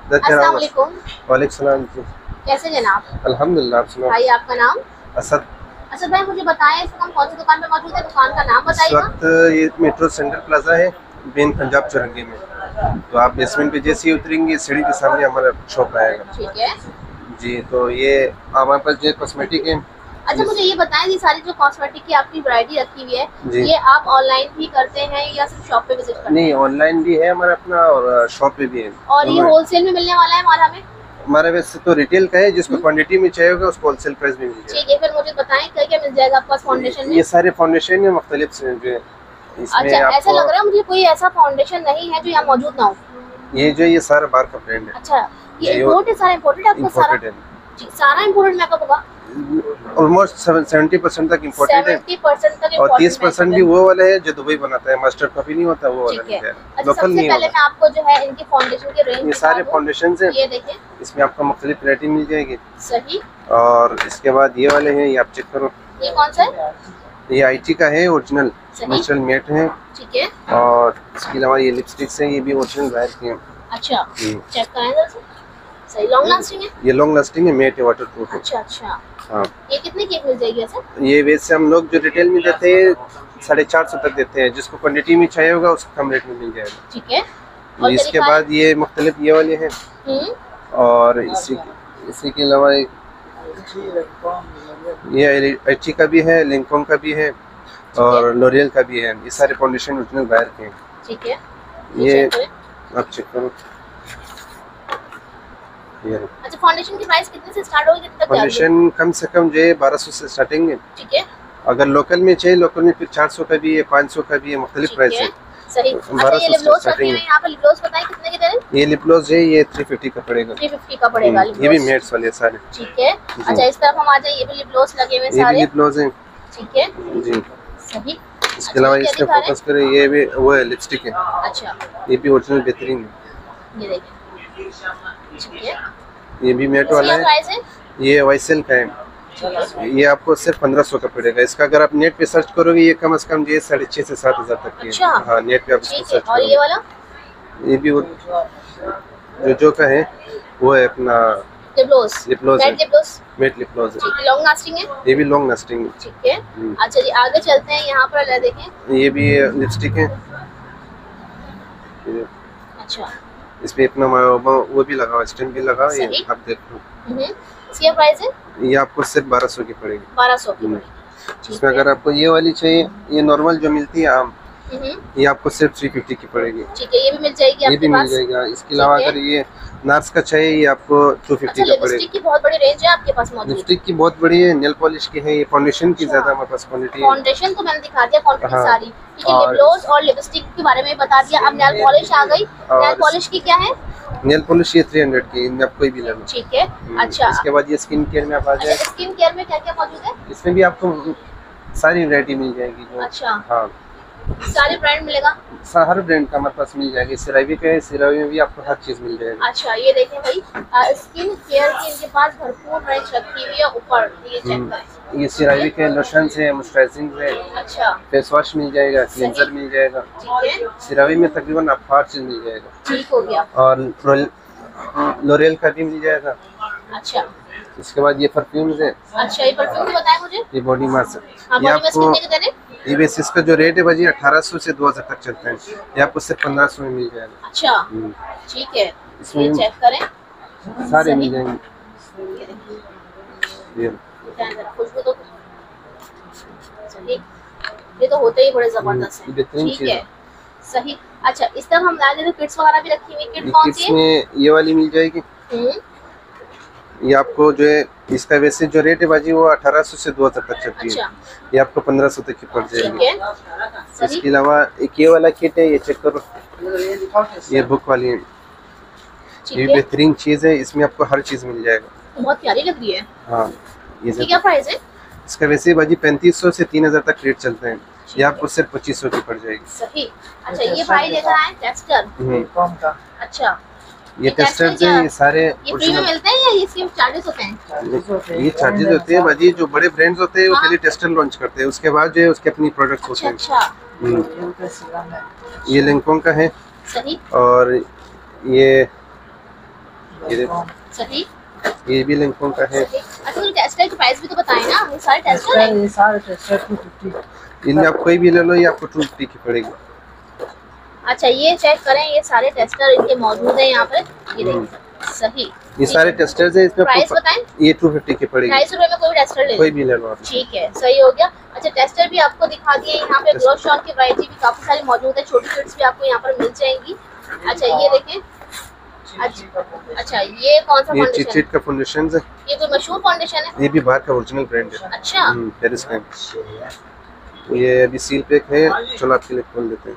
अस्सलाम वालेकुम। वालेकुम सलाम जी। कैसे जनाब? अल्हम्दुलिल्लाह, आप सुनाओ। भाई आपका नाम? असद। असद भाई मुझे बताएं इस वक्त हम कौन सी दुकान पे मौजूद है, दुकान का नाम इस बताइएगा। वक्त ये मेट्रो सेंट्रल प्लाजा है, मेन पंजाब चौरंगी में। तो आप बेसमेंट पे जैसे ही उतरेंगे सीढ़ी के सामने हमारा शॉप आएगा। ठीक है। जी, तो ये हमारे पास जो कॉस्मेटिक है। अच्छा मुझे ये बताएं, ये सारी जो कॉस्मेटिक की आपकी वैरायटी रखी हुई है, ये आप ऑनलाइन भी करते हैं या सिर्फ शॉप पे विजिट करते हैं? नहीं, ऑनलाइन भी है हमारा अपना और शॉप पे भी है। और ये होलसेल में मिलने वाला है माल हमें? हमारा वैसे तो रिटेल का है, जिसको क्वांटिटी में चाहिए होगा उसको होलसेल प्राइस में मिल जाएगा। ठीक है, फिर मुझे बताएं क्या क्या मिल जाएगा आपके पास फाउंडेशन में? ये सारे फाउंडेशन में मुख्तलिफ से जो है इसमें अच्छा, ऐसा लग रहा है मुझे कोई ऐसा फाउंडेशन नहीं है जो यहाँ मौजूद ना हो। ये सारा बाहर का ब्रांड है। अच्छा, ये इम्पोर्ट है, सारा इम्पोर्टेड है आपका? सारा जी, सारा इम्पोर्टेड मेकअप होगा? ऑलमोस्ट 70% तक इम्पोर्टेड है 70% तक और 30% भी वो वाला है जो दुबई बनाता है, मास्टर कॉपी नहीं होता वो वाला नहीं है, लोकल नहीं पहले मैं आपको जो है इनकी फाउंडेशन के रेंज ये सारे फाउंडेशन हैं। ये देखें, इसमें आपको मुख्तलिफ वैरायटी मिल जाएगी। सही। और इसके बाद ये वाले हैं, ये आप चेक करो। ये कौन सा है? ये आईटी का है, ओरिजिनल नेचुरल मैट है। ठीक है। और इसके अलावा ये लिपस्टिक्स हैं, ये भी ओरिजिनल बाहर की हैं। अच्छा, चेक करें जरा से। सही, लॉन्ग लास्टिंग है? ये लॉन्ग लास्टिंग है, मैट है, वाटरप्रूफ है। अच्छा अच्छा। हाँ, ये कितने की मिल जाएगी ऐसे? ये वैसे हम लोग जो रिटेल में देते हैं 450 तक देते हैं, जिसको क्वांटिटी में चाहिए होगा उसको कम रेट में मिल जाएगा। ठीक है। और इसके बाद ये मुख्तलिफ ये वाले हैं। और इसी के अलावा ये एची का भी है, लिंकॉन का भी है और लोरियल का भी है। ये सारे फाउंडेशन ओरिजिनल बाहर के हैं। ठीक है। ये आप चेक करो। अच्छा, फाउंडेशन की प्राइस कितने से स्टार्ट होगी, कितने तक? फाउंडेशन कम से कम जो है 1200 से स्टार्टिंग है। ठीक है। अगर लोकल में चाहिए, लोकल में फिर 400 का भी है, 500 का भी है, मुख्तलिफ प्राइस है। सही। अच्छा, ये लिप ग्लॉस रखे हैं यहाँ पे, लिप ग्लॉस बताएं कितने के दे रहे हैं? ये लिप ग्लॉस है, ये 350 का पड़ेगा। 350 का पड़ेगा लिप ग्लॉस। ये भी मैट्स वाले सारे। ठीक है। अच्छा, इस तरफ हम आ जाए, ये भी लिप ग्लॉस लगे हुए सारे। ये भी लिप ग्लॉस हैं। ठीक है जी, सही। इसके अलावा इसमें फोकस करें, ये भी वो है लिपस्टिक है। अच्छा, ये भी ओरिजिनल बेहतरीन है। ये देखिए। ठीक है। ये भी मैट वाला है, ये वाइसेल का है। ये आपको सिर्फ 1500 का पड़ेगा। इसका अगर आप नेट पे सर्च करोगे ये कम से कम ये 6,500 से 7,000 तक की है। हाँ, नेट पे आप इसको सर्च करोगे। और ये वाला? ये भी जो का है वो है अपना lip gloss mat lip gloss है। लॉन्ग लास्टिंग है? ये भी लॉन्ग लास्टिंग है। ठीक है। अच्छा जी, आगे चलते हैं, यहाँ पर देखें। ये भी लिपस्टिक है। अच्छा, इसमें अपना वो भी लगा हुआ, स्टैम्प भी लगा हुआ है, आप देखो। इसकी प्राइस है? ये आपको सिर्फ 1200 की पड़ेगी। 1200 की पड़ेगी। इसमें अगर आपको ये वाली चाहिए, ये नॉर्मल जो मिलती है आम, ये आपको सिर्फ 350 की पड़ेगी। ठीक है, ये भी मिल जाएगी आपके पास? ये भी मिल जाएगा। इसके अलावा अगर ये नार्स का चाहिए, ये आपको 250 का पड़ेगा। लिपस्टिक की बहुत बड़ी रेंज है आपके पास मौजूद? लिपस्टिक की बहुत बड़ी है, नेल पॉलिश की है, ये फाउंडेशन की ज्यादा हमारे पास क्वांटिटी है। फाउंडेशन तो मैंने दिखा दिया, क्वांटिटी सारी। ठीक है, लिप ग्लॉस और लिपस्टिक के बारे में बता दिया। अब नेल पॉलिश आ गई। नेल पॉलिश की क्या है? नेल पॉलिश ये 300 की, इनमें आप कोई भी ले लो। ठीक है। अच्छा, इसके बाद ये स्किन केयर में आप आ जाए। स्किन केयर में क्या क्या मौजूद है? इसमें भी आपको सारी वैरायटी मिल जाएगी जो। अच्छा, हाँ, सारे ब्रांड मिलेगा? हर ब्रांड का हमारे पास मिल जाएगी। सिरावी का है, सिरावी में भी आपको हर चीज मिल जाएगी। अच्छा, ये देखें भाई, स्किन केयर की इनके पास भरपूर रेंज रखी हुई है ऊपर, ये चेक करें। ये सिरावी के लोशन है, मॉइस्चराइजिंग है। अच्छा, फेस वॉश मिल जाएगा, क्लींजर मिल जाएगा। ठीक है। सिरावी में तकरीबन आपको हर चीज मिल जाएगा। ठीक हो गया। और लोरियल का भी मिल जाएगा। अच्छा, इसके बाद ये परफ्यूम्स है। अच्छा, ये परफ्यूम बताएं मुझे। ये बॉडी मास्क है। ये आपको ये वैसे इसका जो रेट है भाजी 1800 से 2000 तक चलता है, ये आपको सिर्फ 1500 में मिल जाएगा। अच्छा, ठीक है, इसमें चेक करें, सारे मिल जाएंगे। खुशबू तो ये तो होते ही बड़े जबरदस्त है। ठीक है, सही। अच्छा, इस तरह हम लाए तो किड्स वगैरह भी रखी हुई। किड्स कौन सी है? में ये वाली मिल जाएगी। ये आपको जो है इसका वैसे जो रेट है बाजी वो 1800 से 2000 तक चलती है। ये आपको 1500 तक की पड़ जाएगी। इसके अलावा एक ये वाला किट है, ये चेक करो, ये बुक वाली है। ये बेहतरीन चीज है, इसमें आपको हर चीज मिल जाएगा। बहुत प्यारी लग रही है। हाँ, ये क्या प्राइस है इसका? वैसे बाजी 3500 से 3000 तक रेट चलते हैं, ये आपको सिर्फ 2500 की पड़ जाएगी। सही। अच्छा, ये भाई लेकर आए टेस्टर। अच्छा, ये टेस्टर्स हैं, ये सारे ये फ्री में मिलते हैं या इसके चार्जेस होते हैं? ये चार्जेस होते हैं बाजी। जो बड़े ब्रांड्स होते हैं वो पहले टेस्टर लॉन्च करते हैं, उसके बाद जो है उसके अपनी प्रोडक्ट्स होते हैं। अच्छा, ये लिंकॉन का है। सही। और ये ये देखो सही, ये भी लैंगफोन का है। अच्छा तो टेस्टर की प्राइस भी तो बताएं ना, ये सारे टेस्टर हैं। ये सारे टेस्टर 250। इनमें आप कोई भी ले लो, ये आपको 250 की पड़ेगी। अच्छा ये चेक करें, ये सारे टेस्टर इनके मौजूद हैं यहाँ पे, ये देखिए सही। ये सारे टेस्टर्स है, इसमें प्राइस बताएं। ये 250 की पड़ेगी। 250 रुपए में कोई टेस्टर ले कोई भी ले लो आप। ठीक है, सही हो गया। अच्छा टेस्टर भी आपको दिखा दिए, यहाँ पे ग्लो शॉट की वैरायटी भी काफी सारी मौजूद है, छोटी किट्स भी आपको यहाँ पर मिल जाएंगी। अच्छा ये देखें, अच्छा ये कौन सा ये फाउंडेशन चिट का फाउंडेशन है, ये कोई मशहूर फाउंडेशन है? ये भी बाहर का ओरिजिनल ब्रांड है। अच्छा पेरिस का। ये अभी सील पैक है, चलो आपके लिए खोल देते हैं।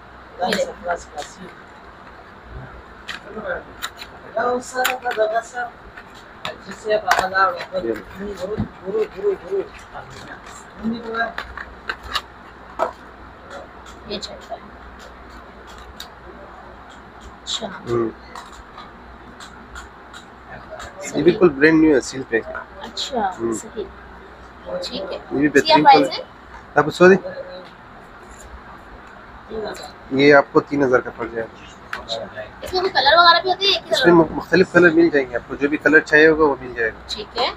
ये चेक करें। अच्छा ये बिल्कुल ब्रांड न्यू है, सील पैक है। अच्छा सही, ठीक है। ये भी क्या बेहतरीन प्राइस है? आप सॉरी, ये आपको 3000 का पड़ जाएगा। इसमें कोई कलर वगैरह भी होते हैं? एक ही इसमें कलर? मुख्तलिफ कलर मिल जाएंगे आपको, जो भी कलर चाहिए होगा वो मिल जाएगा। ठीक है।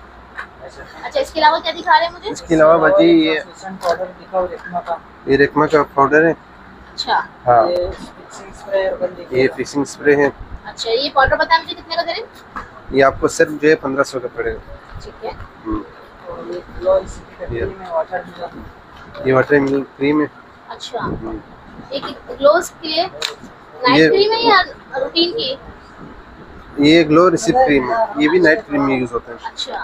अच्छा इसके अलावा क्या दिखा रहे हैं मुझे? इसके अलावा बाजी ये पाउडर दिखाओ रेकमा का। ये रेकमा का पाउडर है। अच्छा हाँ ये फिक्सिंग स्प्रे और बंदी ये फिक्सिंग स्प्रे है। अच्छा ये पाउडर बताएं मुझे कितने का दे रहे हैं? ये आपको सिर्फ जो है 1500 का पड़ेगा। ठीक है। और ये ग्लो इसी की फैक्ट्री में वाटर मिला। ये वाटर मिल्क क्रीम है। अच्छा एक ग्लोव्स के लिए नाइट क्रीम है या रूटीन की? ये ग्लो रिसिप क्रीम है, ये भी नाइट क्रीम में यूज होता है। अच्छा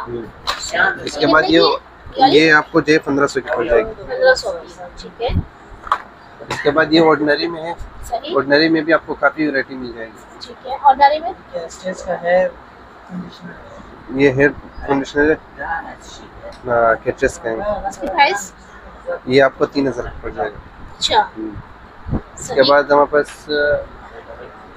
इसके बाद ये आपको जो है 1500 की पड़ जाएगी। 1500 की, ठीक है। इसके बाद ये ऑर्डिनरी में है, सही, ऑर्डिनरी में भी आपको काफी वैरायटी मिल जाएगी। ठीक है। ऑर्डिनरी में कैस्टेज का हेयर कंडीशनर। ये हेयर कंडीशनर है, कैचेस का है। इसकी प्राइस? ये आपको 3000 का पड़ जाएगा। अच्छा इसके सही। बाद हमारे पास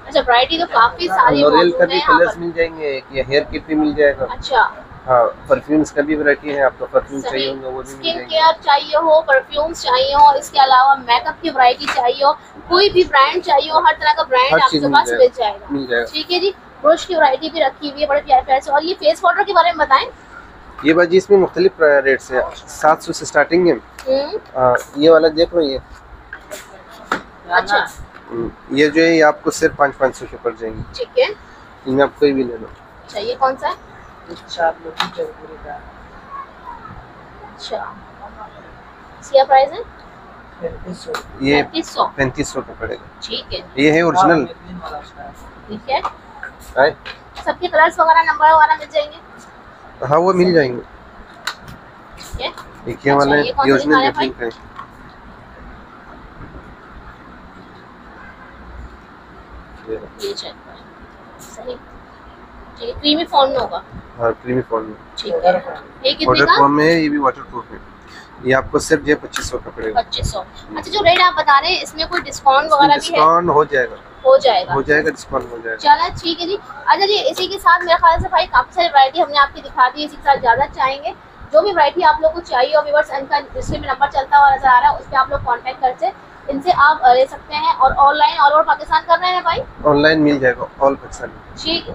अच्छा वैरायटी तो काफी सारी लॉरियल का मौजूद भी है यहाँ कलर्स पर। मिल जाएंगे, ये हेयर किट भी मिल जाएगा। अच्छा हाँ परफ्यूम्स का भी वैरायटी है, आपको परफ्यूम सही। चाहिए होगा वो भी मिल स्किन जाएंगे। केयर चाहिए हो, परफ्यूम्स चाहिए हो, इसके अलावा मेकअप की वैरायटी चाहिए हो, कोई भी ब्रांड चाहिए हो, हर तरह का ब्रांड हर आपके चीज़ पास मिल जाएगा। मिल जाएगा। ठीक है जी। ब्रश की वैरायटी भी रखी हुई है बड़े प्यारे प्यारे से। और ये फेस पाउडर के बारे में बताएं। ये बाजी इसमें मुख्तलिफ रेट्स है, 700 से स्टार्टिंग है। ये वाला देखो ये। अच्छा ये जो है ये आपको सिर्फ 500 के पड़ जाएंगे। ठीक है। इनमें आप कोई भी ले लो। अच्छा ये कौन सा है? चार लोग चौधरी का। अच्छा इसका प्राइस है? 3500। ये 3500 का पड़ेगा। ठीक है। ये है ओरिजिनल। ठीक है। है सबके कलर्स वगैरह नंबर वगैरह मिल जाएंगे? हाँ वो मिल जाएंगे। ठीक है। एक ये वाला है, ये कौन ये सा दिखा रहे ओरिजिनल हैं रेटिंग का है। ये चेक करें। सही, ठीक है। क्रीमी फॉर्म में होगा। हाँ क्रीमी फॉर्म में। ठीक है। ये कितने वाटर का? फॉर्म में है, ये भी वाटर प्रूफ है। ये आपको सिर्फ जो 2500 का पड़ेगा। 2500। अच्छा जो रेट आप बता रहे हैं इसमें कोई डिस्काउंट वगैरह भी है? डिस्काउंट हो जाएगा, हो जाएगा। हो जाएगा, डिस्काउंट हो जाएगा। चलो ठीक है जी। अच्छा जी इसी के साथ मेरे ख्याल से भाई काफी सारी वैरायटी हमने आपकी दिखा दी, इसी के साथ ज्यादा चाहेंगे जो भी वैरायटी आप लोग को चाहिए और व्यूअर्स इनका डिस्प्ले में नंबर चलता हुआ नजर आ रहा है, उस पर आप लोग कांटेक्ट करके इनसे आप ले सकते हैं। और ऑनलाइन ऑल ओवर पाकिस्तान कर रहे हैं भाई? ऑनलाइन मिल जाएगा ऑल पाकिस्तान। ठीक है।